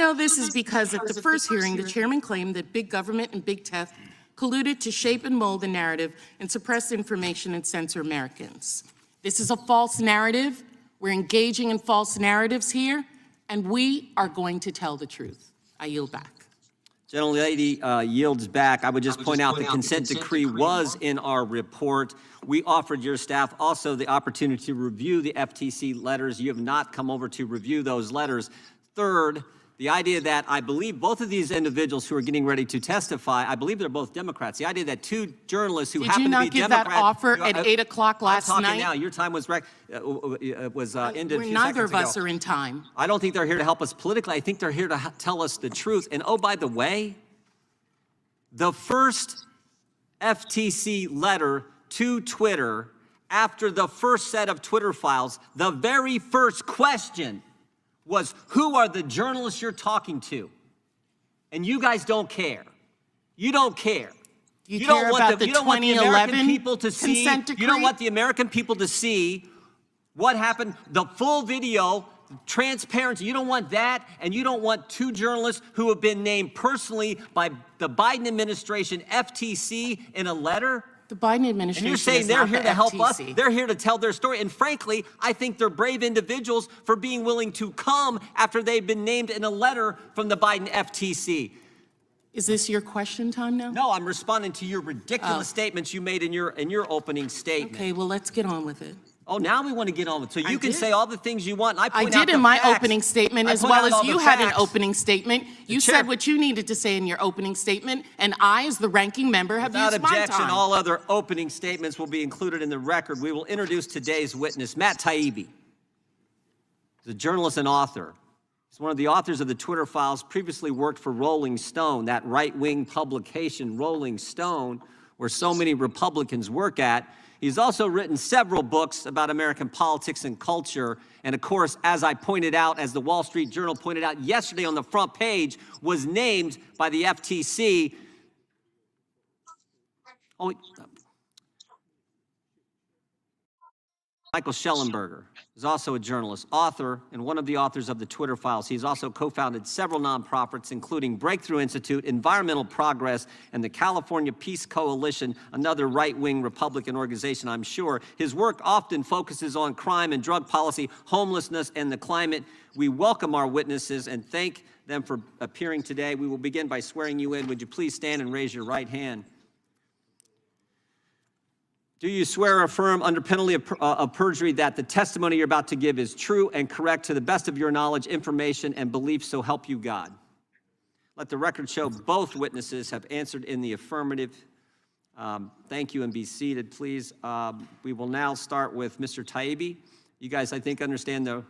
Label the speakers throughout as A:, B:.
A: No, this is because at the first hearing, the chairman claimed that big government and big tech colluded to shape and mold the narrative and suppress information and censor Americans. This is a false narrative. We're engaging in false narratives here, and we are going to tell the truth. I yield back.
B: Gentlelady yields back. I would just point out the consent decree was in our report. We offered your staff also the opportunity to review the FTC letters. You have not come over to review those letters. Third, the idea that I believe both of these individuals who are getting ready to testify, I believe they're both Democrats. The idea that two journalists who happen to be Democrats—
A: Did you not give that offer at 8 o'clock last night?
B: I'm talking now. Your time was ended a few seconds ago.
A: Neither of us are in time.
B: I don't think they're here to help us politically. I think they're here to tell us the truth. And oh, by the way, the first FTC letter to Twitter after the first set of Twitter files, the very first question was, who are the journalists you're talking to? And you guys don't care. You don't care.
A: You don't want the 2011
B: people to see.
A: consent decree?
B: You don't want the American people to see what happened, the full video, transparency. You don't want that, and you don't want two journalists who have been named personally by the Biden administration, FTC, in a letter.
A: The Biden administration.
B: And you're saying they're here to help us. They're here to tell their story. And frankly, I think they're brave individuals for being willing to come after they've been named in a letter from the Biden FTC.
A: Is this your question time now?
B: No, I'm responding to your ridiculous statements you made in your opening statement.
A: Okay, well, let's get on with it.
B: Oh, now we want to get on with it. So you can say all the things you want, and I
A: did in my opening statement, as well as you had an opening statement. You said what you needed to say in your opening statement, and I, as the ranking member, have used my time.
B: Without objection, all other opening statements will be included in the record. We will introduce today's witness, Matt Taibbi. He's a journalist and author. He's one of the authors of the Twitter Files, previously worked for Rolling Stone, that right-wing publication, Rolling Stone, where so many Republicans work at. He's also written several books about American politics and culture. And of course, as I pointed out, as the Wall Street Journal pointed out yesterday on the front page, was named by the FTC. Michael Schellenberger is also a journalist, author, and one of the authors of the Twitter Files. He's also co-founded several nonprofits, including Breakthrough Institute, Environmental Progress, and the California Peace Coalition, another right-wing Republican organization, I'm sure. His work often focuses on crime and drug policy, homelessness, and the climate. We welcome our witnesses and thank them for appearing today. We will begin by swearing you in. Would you please stand and raise your right hand? Do you swear or affirm under penalty of perjury that the testimony you're about to give is true and correct to the best of your knowledge, information, and belief, so help you God? Let the record show both witnesses have answered in the affirmative. Thank you, and be seated, please. We will now start with Mr. Taibbi. You guys, I think, understand the... Do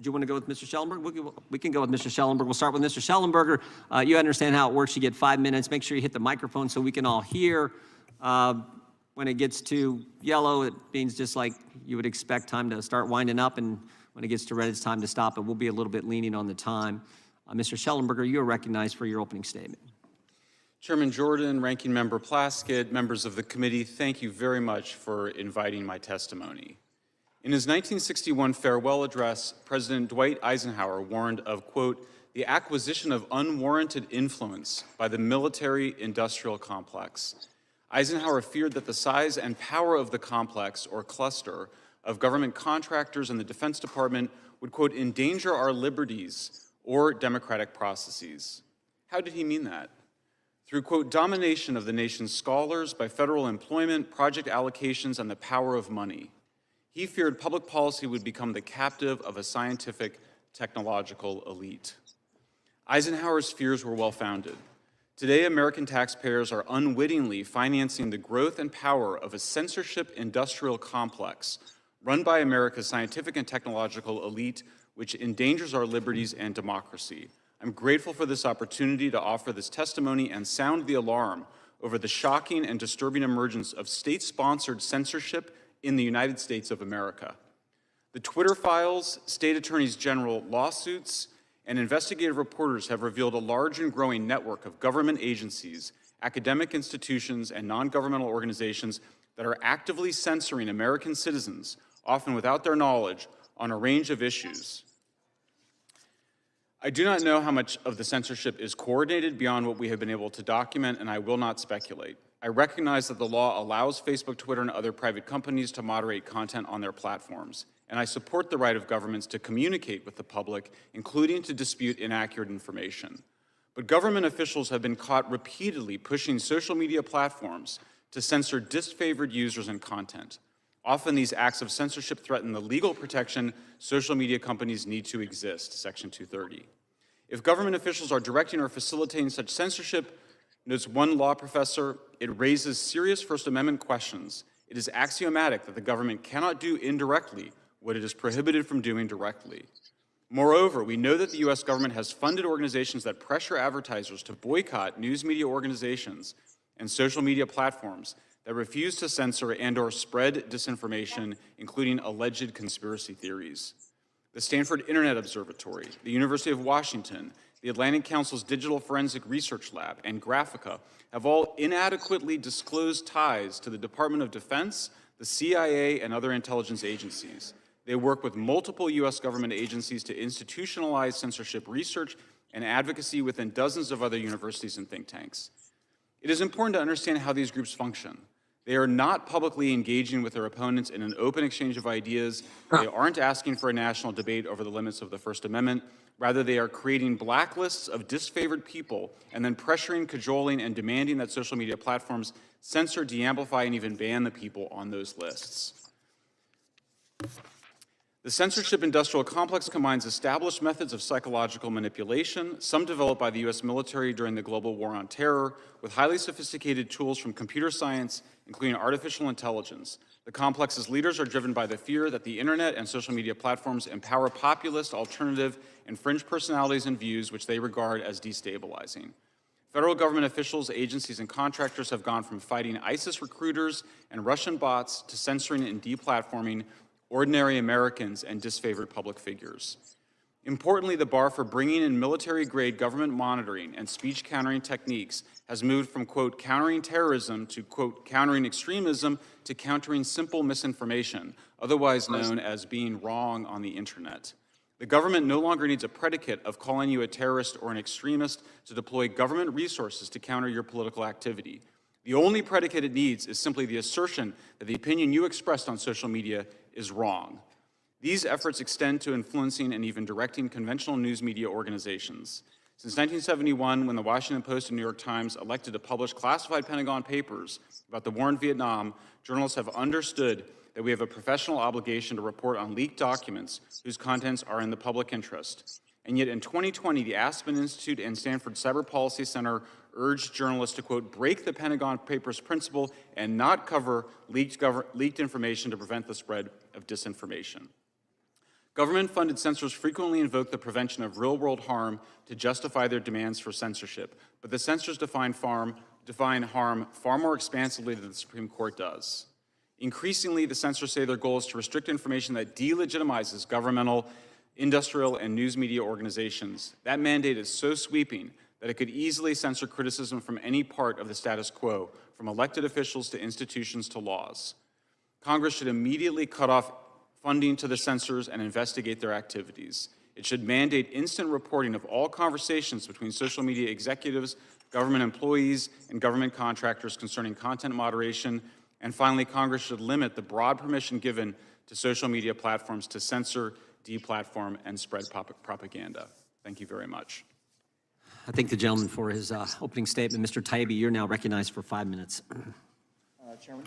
B: you want to go with Mr. Schellenberger? We can go with Mr. Schellenberger. We'll start with Mr. Schellenberger. You understand how it works. You get 5 minutes. Make sure you hit the microphone so we can all hear. When it gets to yellow, it means just like you would expect, time to start winding up, and when it gets to red, it's time to stop, and we'll be a little bit lenient on the time. Mr. Schellenberger, you are recognized for your opening statement.
C: Chairman Jordan, Ranking Member Plaskett, members of the committee, thank you very much for inviting my testimony. In his 1961 farewell address, President Dwight Eisenhower warned of, quote, the acquisition of unwarranted influence by the military-industrial complex. Eisenhower feared that the size and power of the complex or cluster of government contractors in the Defense Department would, quote, endanger our liberties or democratic processes. How did he mean that? Through, quote, domination of the nation's scholars by federal employment, project allocations, and the power of money. He feared public policy would become the captive of a scientific, technological elite. Eisenhower's fears were well-founded. Today, American taxpayers are unwittingly financing the growth and power of a censorship industrial complex run by America's scientific and technological elite, which endangers our liberties and democracy. I'm grateful for this opportunity to offer this testimony and sound the alarm over the shocking and disturbing emergence of state-sponsored censorship in the United States of America. The Twitter Files, state attorneys general lawsuits, and investigative reporters have revealed a large and growing network of government agencies, academic institutions, and non-governmental organizations that are actively censoring American citizens, often without their knowledge, on a range of issues. I do not know how much of the censorship is coordinated beyond what we have been able to document, and I will not speculate. I recognize that the law allows Facebook, Twitter, and other private companies to moderate content on their platforms, and I support the right of governments to communicate with the public, including to dispute inaccurate information. But government officials have been caught repeatedly pushing social media platforms to censor disfavored users and content. Often these acts of censorship threaten the legal protection social media companies need to exist, Section 230. If government officials are directing or facilitating such censorship, notes one law professor, it raises serious First Amendment questions. It is axiomatic that the government cannot do indirectly what it is prohibited from doing directly. Moreover, we know that the U.S. government has funded organizations that pressure advertisers to boycott news media organizations and social media platforms that refuse to censor and/or spread disinformation, including alleged conspiracy theories. The Stanford Internet Observatory, the University of Washington, the Atlantic Council's Digital Forensic Research Lab, and Graphica have all inadequately disclosed ties to the Department of Defense, the CIA, and other intelligence agencies. They work with multiple U.S. government agencies to institutionalize censorship research and advocacy within dozens of other universities and think tanks. It is important to understand how these groups function. They are not publicly engaging with their opponents in an open exchange of ideas. They aren't asking for a national debate over the limits of the First Amendment. Rather, they are creating blacklists of disfavored people and then pressuring, cajoling, and demanding that social media platforms censor, de-amplify, and even ban the people on those lists. The censorship industrial complex combines established methods of psychological manipulation, some developed by the U.S. military during the global war on terror, with highly sophisticated tools from computer science, including artificial intelligence. The complex's leaders are driven by the fear that the internet and social media platforms empower populist, alternative, and fringe personalities and views which they regard as destabilizing. Federal government officials, agencies, and contractors have gone from fighting ISIS recruiters and Russian bots to censoring and deplatforming ordinary Americans and disfavored public figures. Importantly, the bar for bringing in military-grade government monitoring and speech countering techniques has moved from, quote, countering terrorism to, quote, countering extremism to countering simple misinformation, otherwise known as being wrong on the internet. The government no longer needs a predicate of calling you a terrorist or an extremist to deploy government resources to counter your political activity. The only predicate it needs is simply the assertion that the opinion you expressed on social media is wrong. These efforts extend to influencing and even directing conventional news media organizations. Since 1971, when the Washington Post and New York Times elected to publish classified Pentagon papers about the war in Vietnam, journalists have understood that we have a professional obligation to report on leaked documents whose contents are in the public interest. And yet in 2020, the Aspen Institute and Stanford Cyber Policy Center urged journalists to, quote, break the Pentagon Papers principle and not cover leaked information to prevent the spread of disinformation. Government-funded censors frequently invoke the prevention of real-world harm to justify their demands for censorship, but the censors define harm far more expansively than the Supreme Court does. Increasingly, the censors say their goal is to restrict information that delegitimizes governmental, industrial, and news media organizations. That mandate is so sweeping that it could easily censor criticism from any part of the status quo, from elected officials to institutions to laws. Congress should immediately cut off funding to the censors and investigate their activities. It should mandate instant reporting of all conversations between social media executives, government employees, and government contractors concerning content moderation. And finally, Congress should limit the broad permission given to social media platforms to censor, deplatform, and spread propaganda. Thank you very much.
B: I thank the gentleman for his opening statement. Mr. Taibbi, you're now recognized for 5 minutes.
D: Chairman.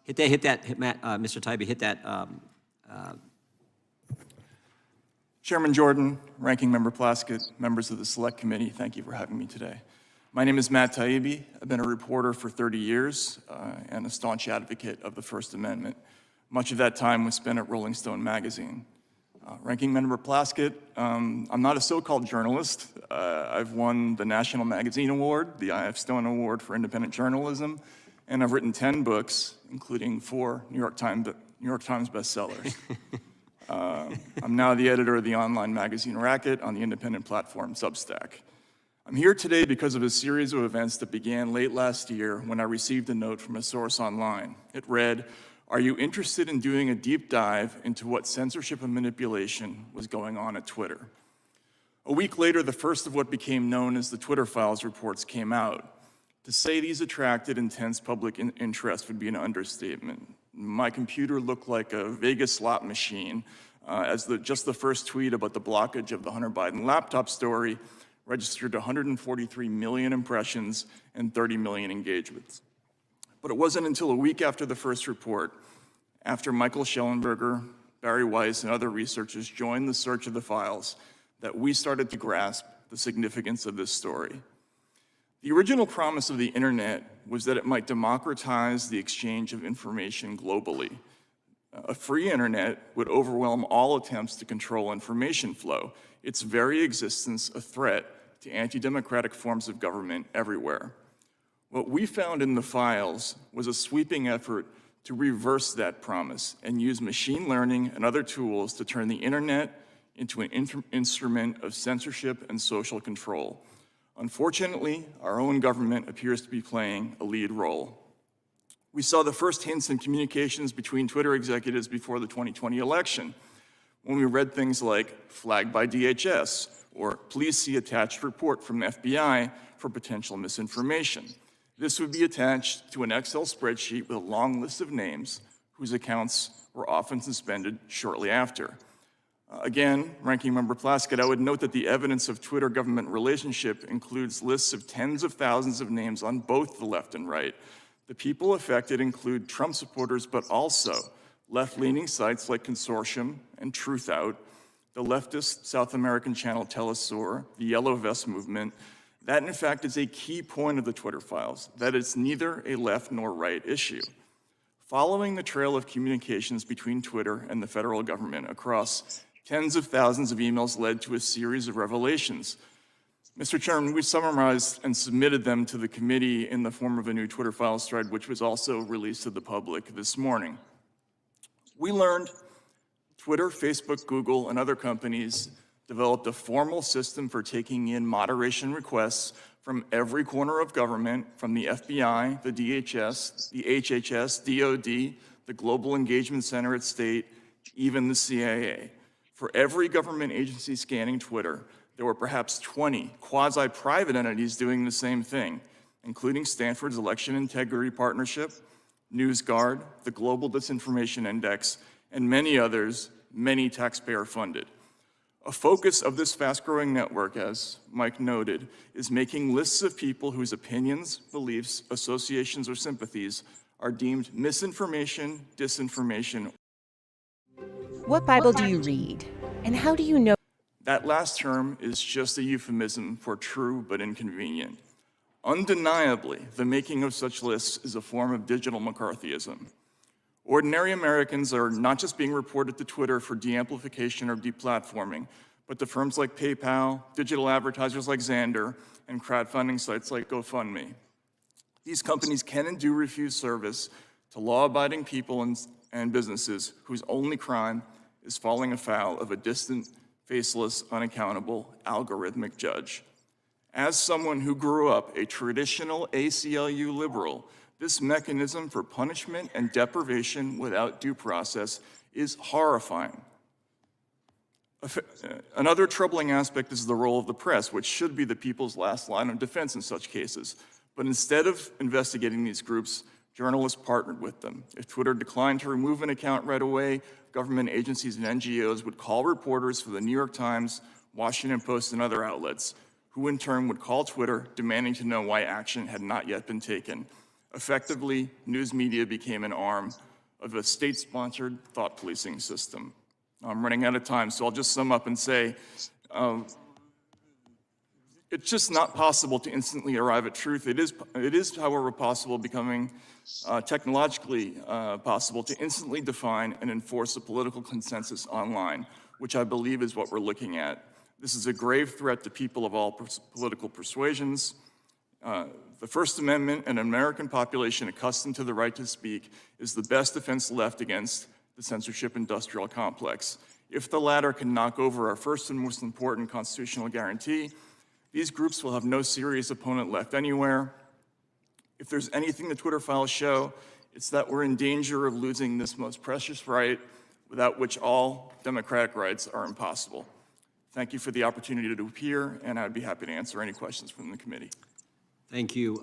B: Mr. Taibbi, hit that.
D: Chairman Jordan, Ranking Member Plaskett, members of the Select Committee, thank you for having me today. My name is Matt Taibbi. I've been a reporter for 30 years and a staunch advocate of the First Amendment. Much of that time was spent at Rolling Stone magazine. Ranking Member Plaskett, I'm not a so-called journalist. I've won the National Magazine Award, the I.F. Stone Award for Independent Journalism, and I've written 10 books, including 4 New York Times bestsellers. I'm now the editor of the online magazine Racket on the independent platform Substack. I'm here today because of a series of events that began late last year when I received a note from a source online. It read, "Are you interested in doing a deep dive into what censorship and manipulation was going on at Twitter?" A week later, the first of what became known as the Twitter Files reports came out. To say these attracted intense public interest would be an understatement. My computer looked like a Vegas slot machine, as just the first tweet about the blockage of the Hunter Biden laptop story registered 143 million impressions and 30 million engagements. But it wasn't until a week after the first report, after Michael Schellenberger, Barry Weiss, and other researchers joined the search of the files, that we started to grasp the significance of this story. The original promise of the internet was that it might democratize the exchange of information globally. A free internet would overwhelm all attempts to control information flow, its very existence a threat to anti-democratic forms of government everywhere. What we found in the files was a sweeping effort to reverse that promise and use machine learning and other tools to turn the internet into an instrument of censorship and social control. Unfortunately, our own government appears to be playing a lead role. We saw the first hints in communications between Twitter executives before the 2020 election, when we read things like flagged by DHS or please see attached report from FBI for potential misinformation. This would be attached to an Excel spreadsheet with a long list of names whose accounts were often suspended shortly after. Again, Ranking Member Plaskett, I would note that the evidence of Twitter-government relationship includes lists of tens of thousands of names on both the left and right. The people affected include Trump supporters, but also left-leaning sites like Consortium and Truthout, the leftist South American channel Telesur, the Yellow Vest movement. That, in fact, is a key point of the Twitter files, that it's neither a left nor right issue. Following the trail of communications between Twitter and the federal government across tens of thousands of emails led to a series of revelations. Mr. Chairman, we summarized and submitted them to the committee in the form of a new Twitter files thread, which was also released to the public this morning. We learned Twitter, Facebook, Google, and other companies developed a formal system for taking in moderation requests from every corner of government, from the FBI, the DHS, the HHS, DOD, the Global Engagement Center at State, even the CIA. For every government agency scanning Twitter, there were perhaps 20 quasi-private entities doing the same thing, including Stanford's Election Integrity Partnership, NewsGuard, the Global Disinformation Index, and many others, many taxpayer-funded. A focus of this fast-growing network, as Mike noted, is making lists of people whose opinions, beliefs, associations, or sympathies are deemed misinformation, disinformation.
E: What Bible do you read? And how do you know?
D: That last term is just a euphemism for true but inconvenient. Undeniably, the making of such lists is a form of digital McCarthyism. Ordinary Americans are not just being reported to Twitter for de-amplification or deplatforming, but to firms like PayPal, digital advertisers like Xandr, and crowdfunding sites like GoFundMe. These companies can and do refuse service to law-abiding people and businesses whose only crime is falling afoul of a distant, faceless, unaccountable, algorithmic judge. As someone who grew up a traditional ACLU liberal, this mechanism for punishment and deprivation without due process is horrifying. Another troubling aspect is the role of the press, which should be the people's last line of defense in such cases. But instead of investigating these groups, journalists partnered with them. If Twitter declined to remove an account right away, government agencies and NGOs would call reporters for the New York Times, Washington Post, and other outlets, who in turn would call Twitter demanding to know why action had not yet been taken. Effectively, news media became an arm of a state-sponsored thought policing system. I'm running out of time, so I'll just sum up and say, it's just not possible to instantly arrive at truth. It is, however, possible, becoming technologically possible to instantly define and enforce a political consensus online, which I believe is what we're looking at. This is a grave threat to people of all political persuasions. The First Amendment and an American population accustomed to the right to speak is the best defense left against the censorship industrial complex. If the latter can knock over our first and most important constitutional guarantee, these groups will have no serious opponent left anywhere. If there's anything the Twitter files show, it's that we're in danger of losing this most precious right, without which all democratic rights are impossible. Thank you for the opportunity to appear, and I'd be happy to answer any questions from the committee.
B: Thank you.